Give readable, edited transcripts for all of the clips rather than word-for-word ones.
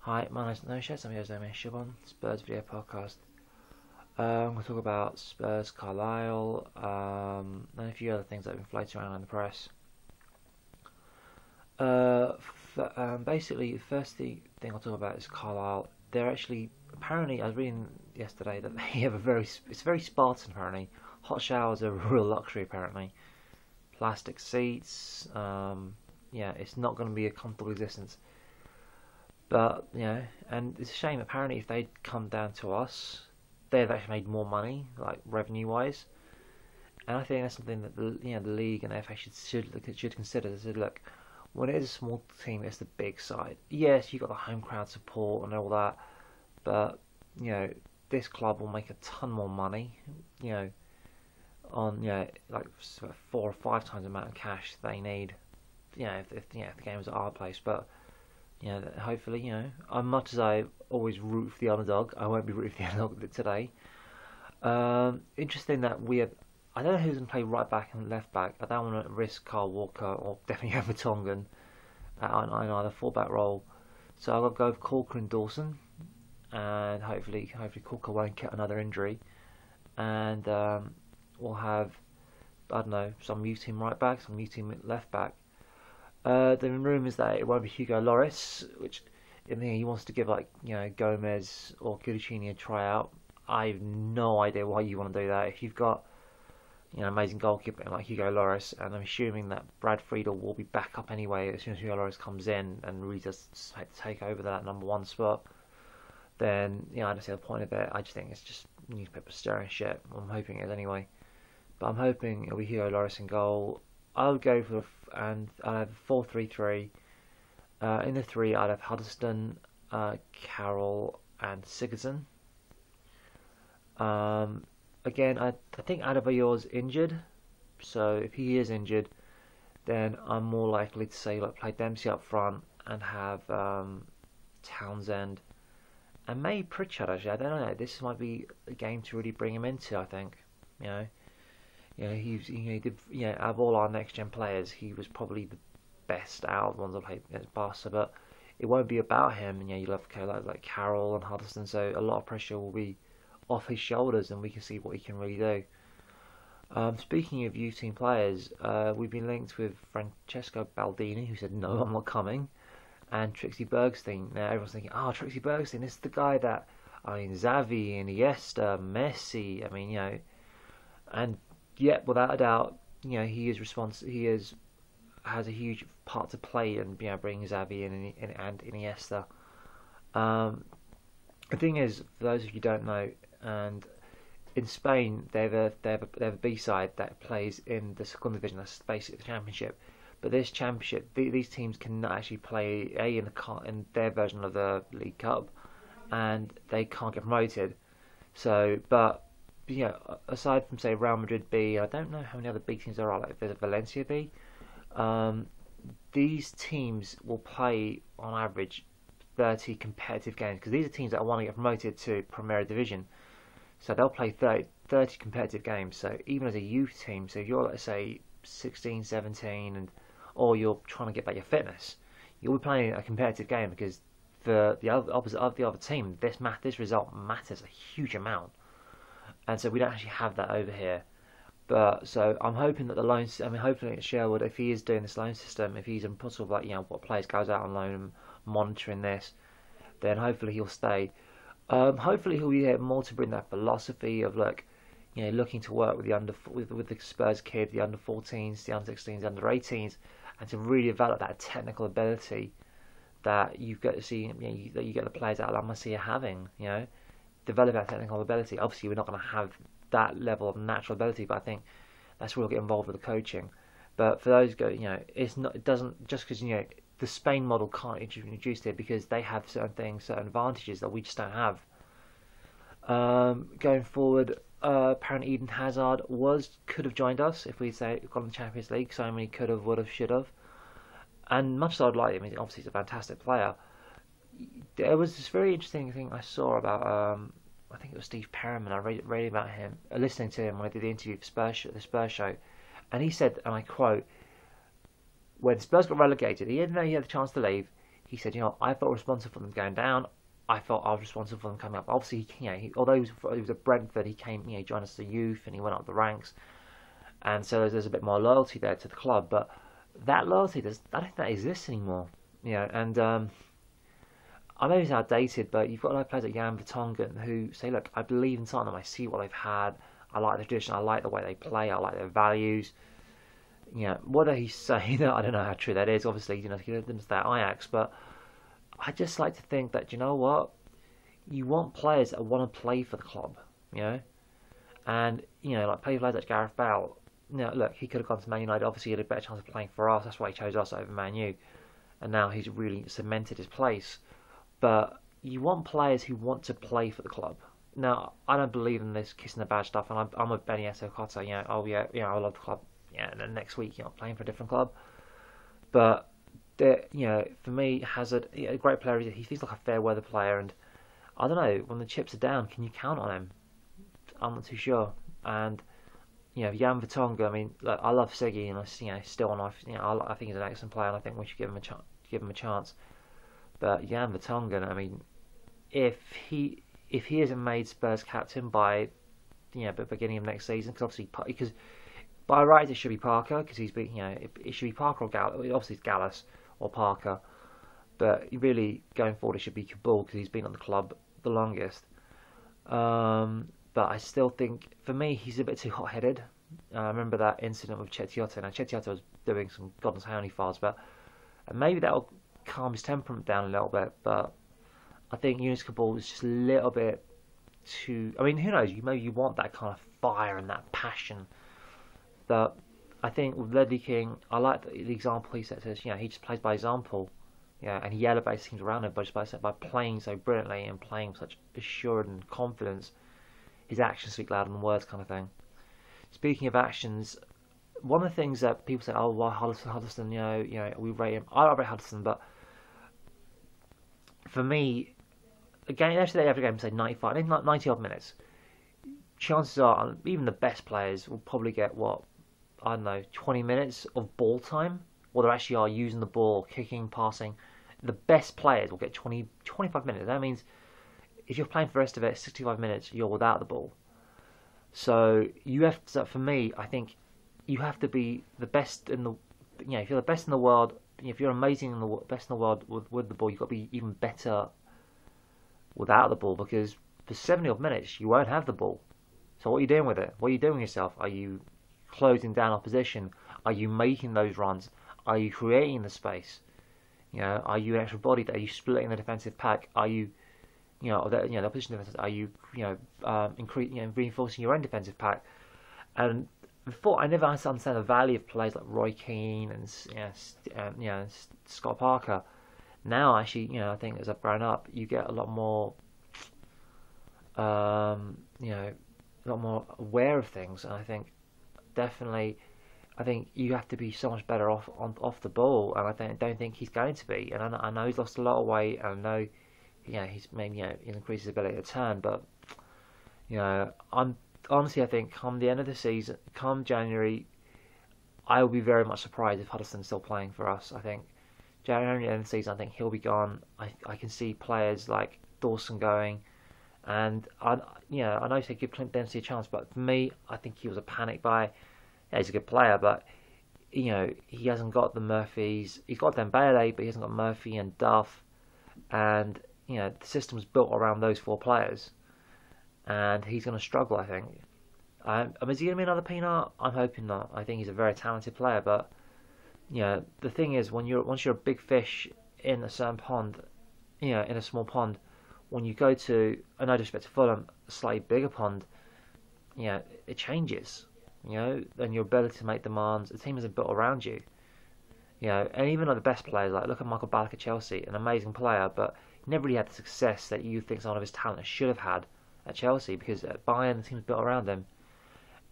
Hi, my name's No-Sheds. I'm Jose Shibon, Spurs Video Podcast. I'm going to talk about Spurs, Carlisle, and a few other things that have been floating around in the press. Basically, the first thing I'll talk about is Carlisle. They're actually, apparently, I was reading yesterday that they have it's very Spartan apparently. Hot showers are a real luxury apparently. Plastic seats, yeah, it's not going to be a comfortable existence. But, and it's a shame, apparently if they'd come down to us, they'd have actually made more money, like revenue-wise. And I think that's something that the league and the FA should consider. They said, look, when it is a small team, it's the big side. Yes, you've got the home crowd support and all that, but, this club will make a ton more money, on, like 4 or 5 times the amount of cash they need, if the game was at our place. But hopefully, as much as I always root for the underdog, I won't be rooting for the underdog today. Interesting that I don't know who's going to play right back and left back. I don't want to risk Carl Walker or definitely Evertongen in either fullback role. So I'll go with Corker and Dawson, and hopefully Corker won't get another injury. And we'll have, I don't know, some youth team right back, some youth team left back. There have been rumours that it won't be Hugo Lloris, which he wants to give Gomez or Cudicini a tryout. I have no idea why you want to do that. If you've got amazing goalkeeper like Hugo Lloris, and I'm assuming that Brad Friedel will be back up anyway as soon as Hugo Lloris comes in and really does take over that #1 spot, then I don't see the point of it. I just think it's just newspaper stirring shit. I'm hoping it is anyway, but I'm hoping it'll be Hugo Lloris in goal. I would go for and I'd have 4-3-3. In the three, I'd have Huddleston, Carroll, and Sigurdsson. Again, I think Adebayor's injured, so if he is injured, then I'm more likely to say play Dempsey up front and have Townsend and maybe Pritchard. Actually, I don't know. This might be a game to really bring him into. I think, he did. Out of all our next gen players, he was probably the best out of the ones I played against Barca. But it won't be about him. And you'll have like Carroll and Huddleston, so a lot of pressure will be off his shoulders, and we can see what he can really do. Speaking of youth team players, we've been linked with Francesco Baldini, who said no, I'm not coming, and Txiki Begiristain. Now everyone's thinking, Txiki Begiristain, this is the guy that Xavi, Iniesta, Messi. And yet without a doubt, he has a huge part to play in bringing Xavi and Iniesta. The thing is, for those of you who don't know, and in Spain they have a B side that plays in the second division. That's basically the championship. But this championship, these teams cannot actually play in their version of the League Cup, and they can't get promoted. So, but aside from say Real Madrid B, I don't know how many other big teams there are. Like there's a Valencia B. These teams will play on average 30 competitive games, because these are teams that want to get promoted to Primera Division. So they'll play 30 competitive games. So even as a youth team, so if you're, let's say, 16, 17, or you're trying to get back your fitness, you'll be playing a competitive game, because for the opposite of the other team, this result matters a huge amount. And so we don't actually have that over here. But so I'm hoping that hopefully at Sherwood, if he is doing this loan system, if he's in sort of what players goes out on loan and monitoring this, then hopefully he'll stay. Hopefully he'll be able more to bring that philosophy of looking to work with the Spurs kid, the under 14s, the under 16s, the under 18s, and to really develop that technical ability that you've got to see, that you get the players out of La Masia having, develop that technical ability. Obviously, we're not going to have that level of natural ability, but I think that's where we'll get involved with the coaching. But for those guys, it doesn't just because the Spain model can't introduce it, because they have certain advantages that we just don't have. Going forward, apparently Eden Hazard could have joined us if we say got in the Champions League. So many could have, would have, should have. And much as I'd like him, obviously he's a fantastic player. There was this very interesting thing I saw about I think it was Steve Perriman. I read about him, listening to him when I did the interview for the Spurs show, and he said, and I quote, when Spurs got relegated, he didn't know he had the chance to leave. he said, I felt responsible for them going down. I felt I was responsible for them coming up. Obviously, although he was at Brentford, he came, joined us as a youth, and he went up the ranks, and so there's a bit more loyalty there to the club. But that loyalty, I don't think that exists anymore. And I know he's outdated, but you've got like players like Jan Vertonghen who say, look, I believe in Tottenham. I see what they've had. I like the tradition. I like the way they play. I like their values. Whether he's saying that, I don't know how true that is. Obviously, he didn't stay at Ajax, but I just like to think that, what? You want players that want to play for the club, And, like players like Gareth Bale, look, he could have gone to Man United. Obviously, he had a better chance of playing for us. That's why he chose us over Man U. And now he's really cemented his place. But you want players who want to play for the club. Now, I don't believe in this kissing the badge stuff, and I'm with Benny Esokota, I love the club. And then next week, playing for a different club. But, for me, Hazard, a great player. He feels like a fair weather player, and I don't know, when the chips are down, can you count on him? I'm not too sure. And, Jan Vertonghen, I mean, look, I love Siggy, and I think he's an excellent player, and I think we should give him a chance. But Jan Vertonghen, I mean, if he isn't made Spurs captain by the beginning of next season, because by rights it should be Parker, because he's been, it should be Parker or Gallus. Obviously it's Gallus or Parker, but really going forward it should be Kabul, because he's been at the club the longest. But I still think, for me, he's a bit too hot-headed. I remember that incident with Chetioto. Now Chetioto was doing some God knows how many fouls, but maybe that'll calm his temperament down a little bit. But I think Yunus Kabul is just a little bit too. I mean, who knows? Maybe you want that kind of fire and that passion. But I think with Ledley King, I like the example he says. He just plays by example. And he elevates things around him by playing so brilliantly and playing with such assurance and confidence. His actions speak louder than words, kind of thing. Speaking of actions, one of the things that people say, oh, well, Huddleston, we rate him. I don't rate Huddleston, but for me, again, every game, say 95, I think 90 odd minutes. Chances are, even the best players will probably get 20 minutes of ball time, or they actually are using the ball, kicking, passing. The best players will get 25 minutes. That means if you're playing for the rest of it, 65 minutes, you're without the ball. So for me, I think you have to be the best in the, if you're the best in the world, if you're amazing in the best in the world with the ball, you've got to be even better without the ball, because for 70 odd minutes you won't have the ball. So what are you doing with it? What are you doing with yourself? Are you closing down opposition? Are you making those runs? Are you creating the space? Are you an extra body? Are you splitting the defensive pack? Are you, the opposition defense? Are you, reinforcing your own defensive pack? And before, I never understand the value of players like Roy Keane and Scott Parker. Now, actually, I think as I've grown up, you get a lot more, a lot more aware of things, and I think definitely. I think you have to be so much better off the ball, and I don't think he's going to be. And I know he's lost a lot of weight, and I know, he's maybe increased his ability to turn. But I'm honestly, I think come the end of the season, come January, I will be very much surprised if Huddleston's still playing for us. I think January end of the season, I think he'll be gone. I can see players like Dawson going, and I know you say give Clint Dempsey a chance, but for me, I think he was a panic buy. Yeah, he's a good player, but he hasn't got the Murphys. He's got Dembele, but he hasn't got Murphy and Duff, and the system's built around those four players, and he's going to struggle, I think. Is he going to be another Pienaar? I'm hoping not. I think he's a very talented player, but the thing is, once you're a big fish in a certain pond, in a small pond, when you go to, no disrespect to Fulham, a slightly bigger pond, it changes. And your ability to make demands, the team isn't built around you. And even like the best players, like look at Michael Ballack at Chelsea, an amazing player, but he never really had the success that you think some of his talent should have had at Chelsea, because at Bayern the team's built around him.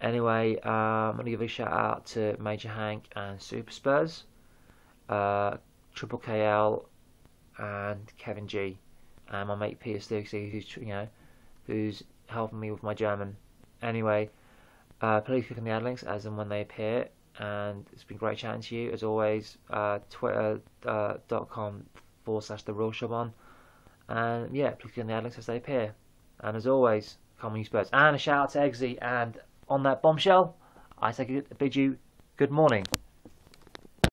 Anyway, I'm going to give a shout out to Major Hank and Super Spurs, Triple KL, and Kevin G, and my mate Peter Stuxy, who's helping me with my German. Anyway. Please click on the ad links as and when they appear, and it's been great chatting to you as always. Twitter.com youtube.com/the-real-shub on. And yeah, please click on the ad links as they appear. And as always, come on you Spurs. And a shout out to Eggsy. And on that bombshell, I bid you good morning.